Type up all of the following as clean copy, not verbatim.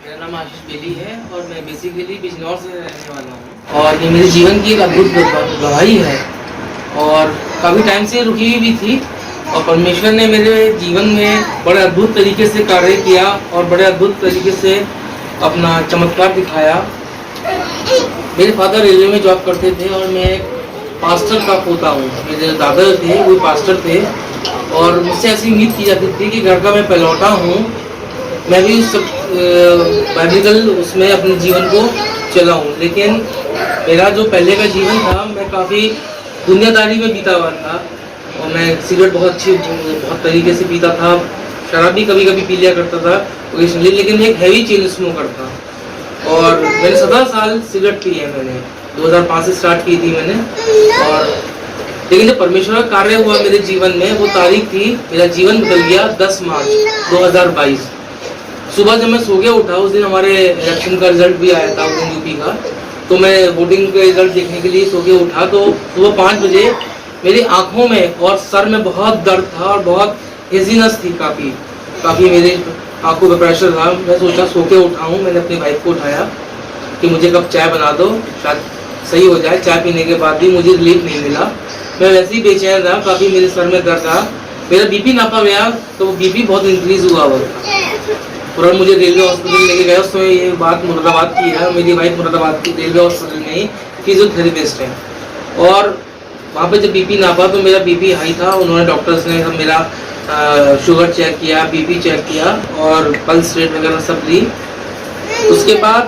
मेरा नाम आशीष बेली है और मैं बेसिकली बिजनौर से रहने वाला हूँ और ये मेरे जीवन की एक अद्भुत गवाही है और काफ़ी टाइम से रुकी हुई भी थी और परमेश्वर ने मेरे जीवन में बड़े अद्भुत तरीके से कार्य किया और बड़े अद्भुत तरीके से अपना चमत्कार दिखाया। मेरे फादर रेलवे में जॉब करते थे और मैं एक पास्टर का पोता हूँ। मेरे दादा थे वो पास्टर थे और मुझसे ऐसी उम्मीद की जाती थी कि घर का मैं पहलौटा हूँ, मैं भी उस बाइबलिकल उसमें अपने जीवन को चलाऊँ। लेकिन मेरा जो पहले का जीवन था मैं काफ़ी दुनियादारी में बीता हुआ था और मैं सिगरेट बहुत तरीके से पीता था, शराब भी कभी कभी पी लिया करता था ओकेजनली, लेकिन मैं एक हैवी चेन स्मोकर था और मैंने 17 साल सिगरेट पी है। मैंने 2005 से स्टार्ट की थी मैंने। और लेकिन जब परमेश्वर का कार्य हुआ मेरे जीवन में, वो तारीख थी, मेरा जीवन बदल गया 10 मार्च 2022। सुबह जब मैं सो के उठा, उस दिन हमारे इलेक्शन का रिजल्ट भी आया था यूपी का, तो मैं वोटिंग का रिजल्ट देखने के लिए सो के उठा तो सुबह 5 बजे मेरी आंखों में और सर में बहुत दर्द था और बहुत हेजीनेस थी, काफ़ी मेरे आंखों में प्रेशर था। मैं सोचा सो के उठा हूँ, मैंने अपनी वाइफ को उठाया कि मुझे कब चाय बना दो, शायद सही हो जाए। चाय पीने के बाद भी मुझे रिलीफ नहीं मिला, मैं वैसे ही बेचैन रहा, काफ़ी मेरे सर में दर्द था। मेरा बीपी नापा गया तो वो बीपी बहुत इंक्रीज हुआ था। तुरंत मुझे रेलवे हॉस्पिटल लेके गया। उसमें ये बात मुरादाबाद की है, मेरी वाइफ मुरादाबाद की रेलवे हॉस्पिटल में ही फिजियोथेरेपिस्ट है। और वहाँ पे जब बीपी नापा तो मेरा बीपी हाई था। उन्होंने डॉक्टर्स ने मेरा शुगर चेक किया, बीपी चेक किया और पल्स रेट वगैरह सब ली। उसके बाद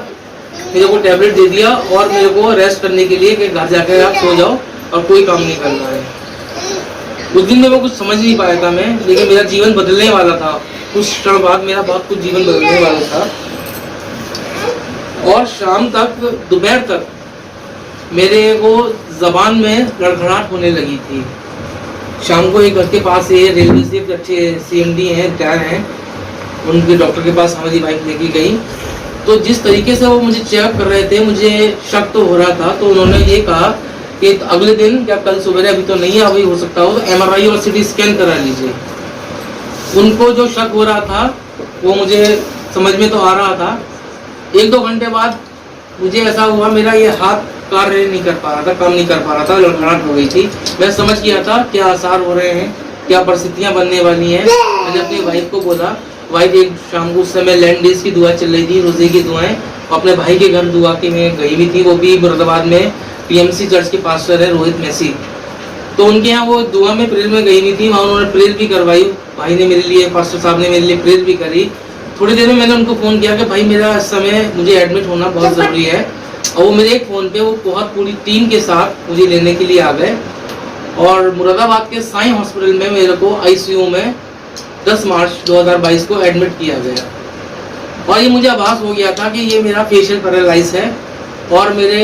मेरे को टैबलेट दे दिया और मेरे को रेस्ट करने के लिए कि घर जाकर आप सो जाओ और कोई काम नहीं करना है। उस दिन में वो कुछ समझ नहीं पाया था मैं, लेकिन मेरा जीवन बदलने वाला था। कुछ क्षण बाद मेरा बहुत कुछ जीवन बदलने वाला था और शाम तक, दोपहर तक मेरे को जबान में लड़खड़ाहट होने लगी थी। शाम को एक घर के पास ये रेलवे से एक अच्छे CMD हैं, रिटायर हैं, उनके डॉक्टर के पास हमारी वाइफ लेके गई। तो जिस तरीके से वो मुझे चेक कर रहे थे, मुझे शक तो हो रहा था। तो उन्होंने ये कहा कि अगले दिन या कल सुबह, अभी तो नहीं अभी हो सकता हो, तो MRI और CT स्कैन करा लीजिए। उनको जो शक हो रहा था वो मुझे समझ में तो आ रहा था। 1-2 घंटे बाद मुझे ऐसा हुआ, मेरा ये हाथ कार्य नहीं कर पा रहा था, काम नहीं कर पा रहा था, लड़खड़ाहट हो गई थी। मैं समझ गया था क्या आसार हो रहे हैं, क्या परिस्थितियां बनने वाली हैं। मैंने अपनी वाइफ को बोला, वाइफ एक शाम को उस समय लैंड डेज की दुआ चल रही थी, रोजे की दुआएं। अपने भाई के घर दुआ के में गई हुई थी, वो भी मुरादाबाद में PMC चर्च के पास्टर है रोहित मैसी। तो उनके यहाँ वो दुआ में प्रेयर में गई हुई थी, वहाँ उन्होंने प्रेयर भी करवाई। भाई ने मेरे लिए, पास्टर साहब ने मेरे लिए प्रेयर भी करी। थोड़ी देर में मैंने उनको फ़ोन किया कि भाई मेरा इस समय मुझे एडमिट होना बहुत ज़रूरी है। और वो मेरे एक फ़ोन पे वो बहुत पूरी टीम के साथ मुझे लेने के लिए आ गए और मुरादाबाद के साईं हॉस्पिटल में मेरे को ICU में 10 मार्च 2022 को एडमिट किया गया। और ये मुझे आभास हो गया था कि ये मेरा फेशियल पैरालाइज है और मेरे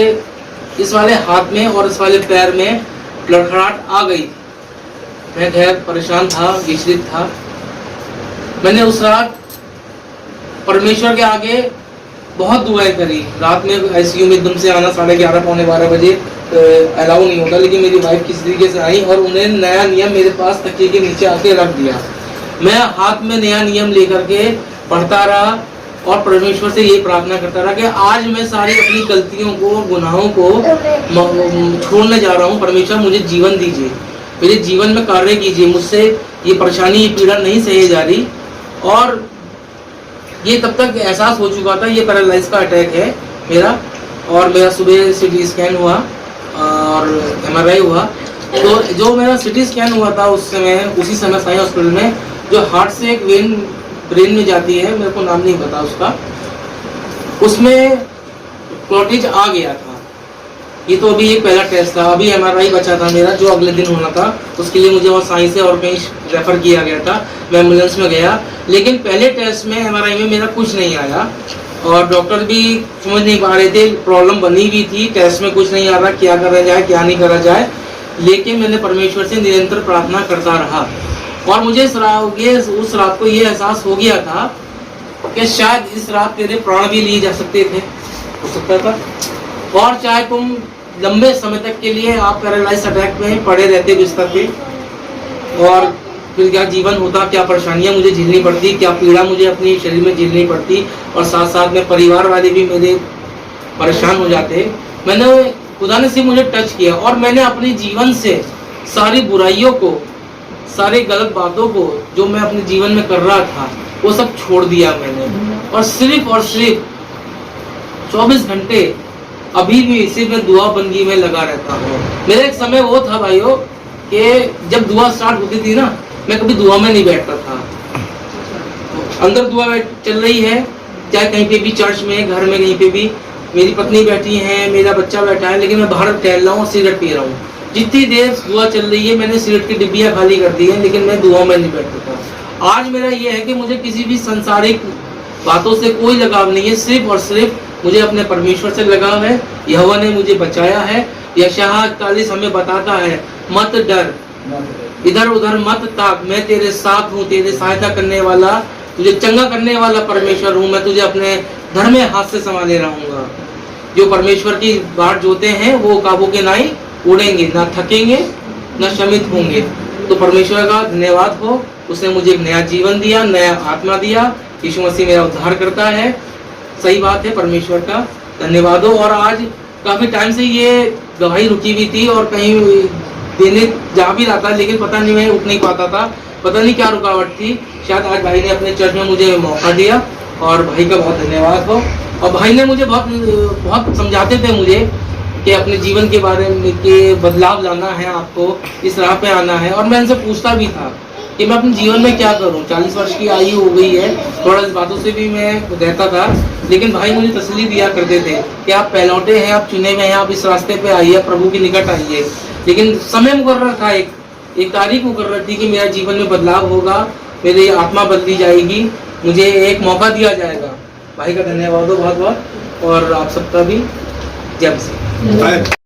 इस वाले हाथ में और इस वाले पैर में लड़खड़ाहट आ गई। मैं खैर परेशान था, विचलित था। मैंने उस रात परमेश्वर के आगे बहुत दुआएं करी। रात में ICU में एकदम से आना 11:30 पौने 12 बजे अलाउ नहीं होता, लेकिन मेरी वाइफ किस तरीके से आई और उन्हें नया नियम मेरे पास तकिए के नीचे आके रख दिया। मैं हाथ में नया नियम लेकर के पढ़ता रहा और परमेश्वर से ये प्रार्थना करता रहा कि आज मैं सारी अपनी गलतियों को, गुनाहों को छोड़ने जा रहा हूँ। परमेश्वर मुझे जीवन दीजिए, मेरे जीवन में कार्य कीजिए, मुझसे ये परेशानी, ये पीड़ा नहीं सही जा रही। और ये तब तक एहसास हो चुका था ये पैरालाइज का अटैक है मेरा। और मेरा सुबह CT स्कैन हुआ और MRI हुआ। तो जो मेरा CT स्कैन हुआ था उसी समय साईं हॉस्पिटल में, जो हार्ट से एक वेन ब्रेन में जाती है, मेरे को नाम नहीं पता उसका, उसमें क्लॉटेज आ गया था। ये तो अभी एक पहला टेस्ट था, अभी MRI बचा था मेरा जो अगले दिन होना था। उसके लिए मुझे और साईं से और कहीं रेफ़र किया गया था, मैं एम्बुलेंस में गया। लेकिन पहले टेस्ट में MRI में मेरा कुछ नहीं आया और डॉक्टर भी समझ नहीं पा रहे थे, प्रॉब्लम बनी हुई थी, टेस्ट में कुछ नहीं आ रहा, क्या करा जाए क्या नहीं करा जाए। लेकिन मैंने परमेश्वर से निरंतर प्रार्थना करता रहा और मुझे उस रात को ये एहसास हो गया था कि शायद इस रात तेरे प्राण भी लिए जा सकते थे, हो सकता था, और चाहे तुम लंबे समय तक के लिए आप पैरालाइज अटैक में पड़े रहते बिस्तर पे। और फिर क्या जीवन होता, क्या परेशानियां मुझे झेलनी पड़ती, क्या पीड़ा मुझे अपने शरीर में झेलनी पड़ती, और साथ साथ में परिवार वाले भी मेरे परेशान हो जाते। मैंने खुदा ने सिर्फ मुझे टच किया और मैंने अपने जीवन से सारी बुराइयों को, सारी गलत बातों को जो मैं अपने जीवन में कर रहा था वो सब छोड़ दिया मैंने, और सिर्फ 24 घंटे अभी भी सिर्फ मैं दुआ बंदगी में लगा रहता हूँ। मेरा एक समय वो था भाइयों कि जब दुआ स्टार्ट होती थी ना, मैं कभी दुआ में नहीं बैठता था। अंदर दुआ चल रही है, चाहे कहीं पे भी, चर्च में, घर में, कहीं पे भी, मेरी पत्नी बैठी है, मेरा बच्चा बैठा है, लेकिन मैं बाहर टहल रहा हूँ और सिगरेट पी रहा हूँ। जितनी देर दुआ चल रही है मैंने सिगरेट की डिब्बियाँ खाली कर दी है, लेकिन मैं दुआ में नहीं बैठता था। आज मेरा ये है कि मुझे किसी भी संसारिक बातों से कोई लगाव नहीं है, सिर्फ और सिर्फ मुझे अपने परमेश्वर से लगाव है। यहोवा ने मुझे बचाया है। यशायाह 41 हमें बताता है, मत डर, इधर उधर मत ताक, मैं तेरे साथ हूँ, तेरे सहायता करने वाला, तुझे चंगा करने वाला परमेश्वर हूँ। मैं तुझे अपने धर्मे हाथ से संभाले रहूंगा। जो परमेश्वर की बाट जोते हैं वो काबू के नाई उड़ेंगे, ना थकेंगे, ना शमित होंगे। तो परमेश्वर का धन्यवाद हो, उसने मुझे एक नया जीवन दिया, नया आत्मा दिया। यीशु मसीह मेरा उद्धार करता है। सही बात है, परमेश्वर का धन्यवाद हो। और आज काफी टाइम से ये गवाही रुकी हुई थी और कहीं देने जा भी रहा था, लेकिन पता नहीं मैं उठ नहीं पाता था, पता नहीं क्या रुकावट थी। शायद आज भाई ने अपने चर्च में मुझे मौका दिया और भाई का बहुत धन्यवाद हो। और भाई ने मुझे बहुत समझाते थे मुझे कि अपने जीवन के बारे में, कि बदलाव लाना है, आपको इस राह पे आना है। और मैं इनसे पूछता भी था कि मैं अपने जीवन में क्या करूं। 40 वर्ष की आयु हो गई है, थोड़ा इस बातों से भी मैं रहता था, लेकिन भाई मुझे तसल्ली दिया करते थे कि आप पहलौटे हैं, आप चुने हुए हैं, आप इस रास्ते पे आइए, प्रभु के निकट आइए। लेकिन समय मुकर्रर था, एक तारीख मुकर्रर थी कि मेरा जीवन में बदलाव होगा, मेरी आत्मा बदली जाएगी, मुझे एक मौका दिया जाएगा। भाई का धन्यवाद हो बहुत बहुत, और आप सबका भी जय मसीह।